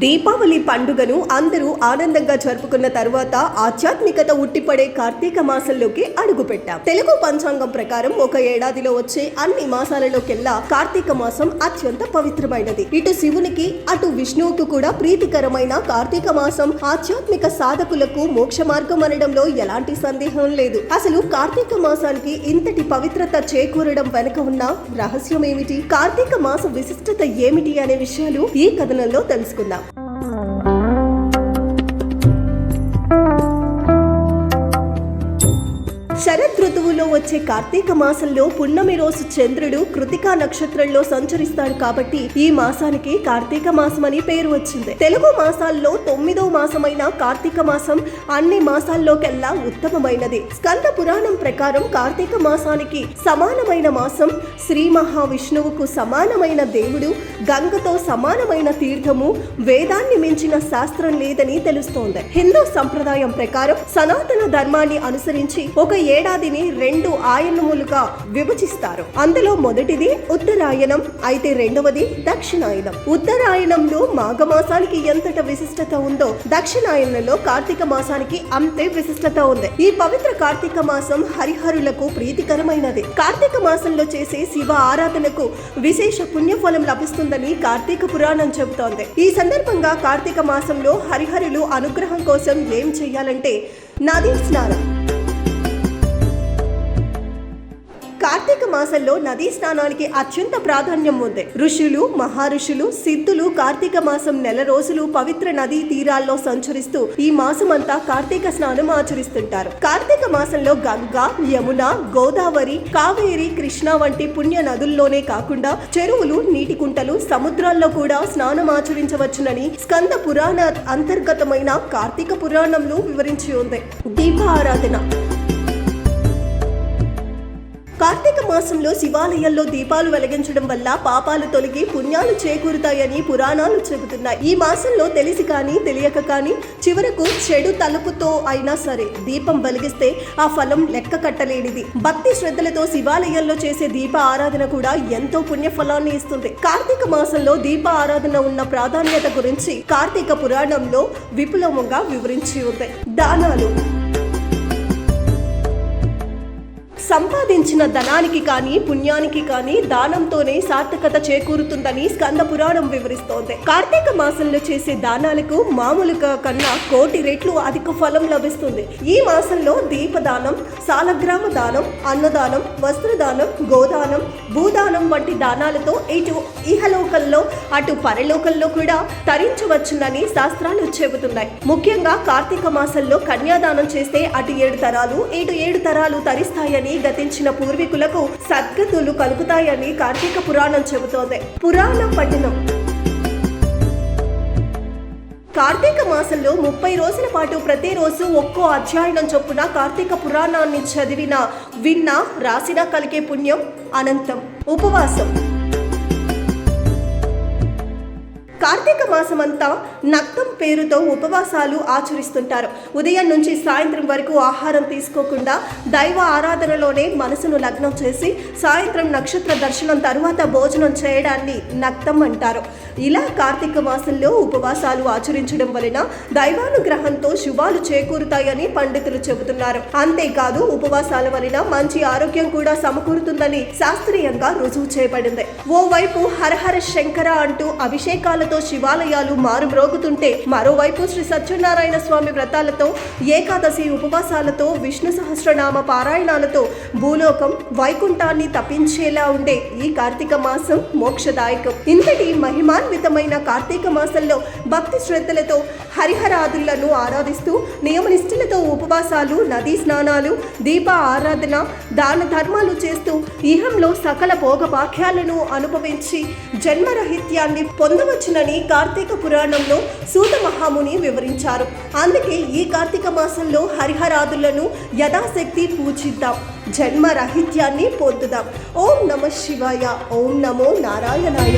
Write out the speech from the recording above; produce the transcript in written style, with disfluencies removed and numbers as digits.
దీపావళి పండుగను అందరూ ఆనందంగా జరుపుకున్న తరువాత ఆధ్యాత్మికత ఉట్టిపడే కార్తీక మాసంలోకి అడుగుపెట్టాం. తెలుగు పంచాంగం ప్రకారం ఒక ఏడాదిలో వచ్చే అన్ని మాసాలలోకెల్లా కార్తీక మాసం అత్యంత పవిత్రమైనది. ఇటు శివునికి అటు విష్ణువుకు కూడా ప్రీతికరమైన కార్తీక మాసం ఆధ్యాత్మిక సాధకులకు మోక్ష మార్గం అనడంలో ఎలాంటి సందేహం లేదు. అసలు కార్తీక మాసానికి ఇంతటి పవిత్రత చేకూరడం వెనుక ఉన్న రహస్యం ఏమిటి, కార్తీక మాస విశిష్టత ఏమిటి అనే విషయాలు ఈ కథనంలో తెలుసుకుందాం. శరద్ ఋతువులో వచ్చే కార్తీక మాసంలో పున్నమి రోజు చంద్రుడు కృతికా నక్షత్రంలో సంచరిస్తాడు కాబట్టి ఈ మాసానికి కార్తీక మాసం అని పేరు వచ్చింది. తెలుగు మాసాల్లో 9వ మాసమైన కార్తీక మాసం అన్ని మాసాల్లోకెల్లా ఉత్తమమైనది. స్కంద పురాణం ప్రకారం కార్తీక మాసానికి సమానమైన మాసం, శ్రీ మహావిష్ణువుకు సమానమైన దేవుడు, గంగతో సమానమైన తీర్థము, వేదాన్ని మించిన శాస్త్రం లేదని తెలుస్తోంది. హిందూ సంప్రదాయం ప్రకారం సనాతన ధర్మాన్ని అనుసరించి ఒక ఏడాదిని 2 ఆయనములుగా విభజిస్తారు. అందులో మొదటిది ఉత్తరాయణం, అయితే రెండవది దక్షిణాయనం. ఉత్తరాయణంలో మాఘమాసానికి ఎంతట విశిష్టత ఉందో దక్షిణాయనంలో కార్తీక మాసానికి అంతే విశిష్టత ఉంది. ఈ పవిత్ర కార్తీక మాసం హరిహరులకు ప్రీతికరమైనది. కార్తీక మాసంలో చేసే శివ ఆరాధనకు విశేష పుణ్యఫలం లభిస్తుందని కార్తీక పురాణం చెబుతోంది. ఈ సందర్భంగా కార్తీక మాసంలో హరిహరులు అనుగ్రహం కోసం ఏం చేయాలంటే నదీ స్నానం. కార్తీక మాసంలో నదీ స్నానానికి అత్యంత ప్రాధాన్యం ఉంది. ఋషులు, మహర్షులు, సిద్ధులు కార్తీక మాసం నెల రోజులు పవిత్ర నదీ తీరాల్లో సంచరిస్తూ ఈ మాసమంతా కార్తీక స్నానం ఆచరిస్తుంటారు. కార్తీక మాసంలో గంగా, యమున, గోదావరి, కావేరి, కృష్ణ వంటి పుణ్య నదుల్లోనే కాకుండా చెరువులు, నీటి కుంటలు, సముద్రాల్లో కూడా స్నానం ఆచరించవచ్చునని స్కంద పురాణ అంతర్గతమైన కార్తీక పురాణంలో వివరించి ఉంది. దీపారాధన. కార్తీక మాసంలో శివాలయాల్లో దీపాలు వెలిగించడం వల్ల పాపాలు తొలగి పుణ్యాలు చేకూరుతాయని పురాణాలు చెబుతున్నాయి. ఈ మాసంలో తెలిసి కానీ తెలియక కానీ చివరకు చెడు తలుపుతో అయినా సరే దీపం వెలిగిస్తే ఆ ఫలం లెక్క కట్టలేనిది. భక్తి శ్రద్ధలతో శివాలయాల్లో చేసే దీప ఆరాధన కూడా ఎంతో పుణ్య ఫలాన్ని ఇస్తుంది. కార్తీక మాసంలో దీప ఆరాధన ఉన్న ప్రాధాన్యత గురించి కార్తీక పురాణంలో విపులంగా వివరించి ఉంది. దానాలు. సంపాదించిన ధనానికి కానీ పుణ్యానికి కానీ దానంతోనే సార్థకత చేకూరుతుందని స్కంద పురాణం వివరిస్తోంది. కార్తీక మాసంలో చేసే దానాలకు మామూలుగా కన్నా 1,000,000 రెట్లు అధిక ఫలం లభిస్తుంది. ఈ మాసంలో దీపదానం, సాలగ్రామ దానం, అన్నదానం, వస్త్రదానం, గోదానం, భూదానం వంటి దానాలతో ఇటు ఇహలోకంలో అటు పరలోకంలో కూడా తరించవచ్చునని శాస్త్రాలు చెబుతున్నాయి. ముఖ్యంగా కార్తీక మాసంలో కన్యాదానం చేస్తే అటు 7 తరాలు ఇటు 7 తరాలు తరిస్తాయని గతించిన పూర్వీకులకు సద్గతులు కలుగుతాయని కార్తీక పురాణం చెబుతోంది. పురాణ పఠనం. కార్తీక మాసంలో 30 రోజుల పాటు ప్రతిరోజు ఒక్కో అధ్యాయనం చొప్పున కార్తీక పురాణాన్ని చదివినా, విన్నా, రాసినా కలిగే పుణ్యం అనంతం. ఉపవాసం. కార్తీక మాసమంతా నక్తం పేరుతో ఉపవాసాలు ఆచరిస్తుంటారు. ఉదయం నుంచి సాయంత్రం వరకు ఆహారం తీసుకోకుండా దైవ ఆరాధనలోనే మనసును లగ్నం చేసి సాయంత్రం నక్షత్ర దర్శనం తరువాత భోజనం చేయడాన్ని నక్తం అంటారు. ఇలా కార్తీక మాసంలో ఉపవాసాలు ఆచరించడం వలన దైవానుగ్రహంతో శుభాలు చేకూరుతాయని పండితులు చెబుతున్నారు. అంతేకాదు ఉపవాసాల వలన మంచి ఆరోగ్యం కూడా సమకూరుతుందని శాస్త్రీయంగా రుజువు చేయబడింది. ఓవైపు హరహర శంకర అంటూ అభిషేకాలతో శివాలయాలు మారుమ్రోగుతుంటే మరోవైపు శ్రీ సత్యనారాయణ స్వామి వ్రతాలతో, ఏకాదశి ఉపవాసాలతో, విష్ణు సహస్రనామ పారాయణాలతో భూలోకం వైకుంఠాన్ని తప్పించేలా ఉండే ఈ కార్తీక మాసం మోక్షదాయకం. ఇంతటి మహిమాన్వితమైన కార్తీక మాసంలో భక్తి శ్రద్ధలతో హరిహరాదులను ఆరాధిస్తూ నియమనిష్ఠలతో ఉపవాసాలు, నదీ స్నానాలు, దీప ఆరాధన, దాన ధర్మాలు చేస్తూ ఇహంలో సకల భోగభాగ్యాలను అనుభవించి జన్మరహిత్యాన్ని పొందవచ్చునని కార్తీక పురాణంలో సూత మహాముని వివరించారు. అందుకే ఈ కార్తీక మాసంలో హరిహరాదులను యథాశక్తి పూజిద్దాం, జన్మరహిత్యాన్ని పొందుదాం. ఓం నమః శివాయ. ఓం నమో నారాయణాయ.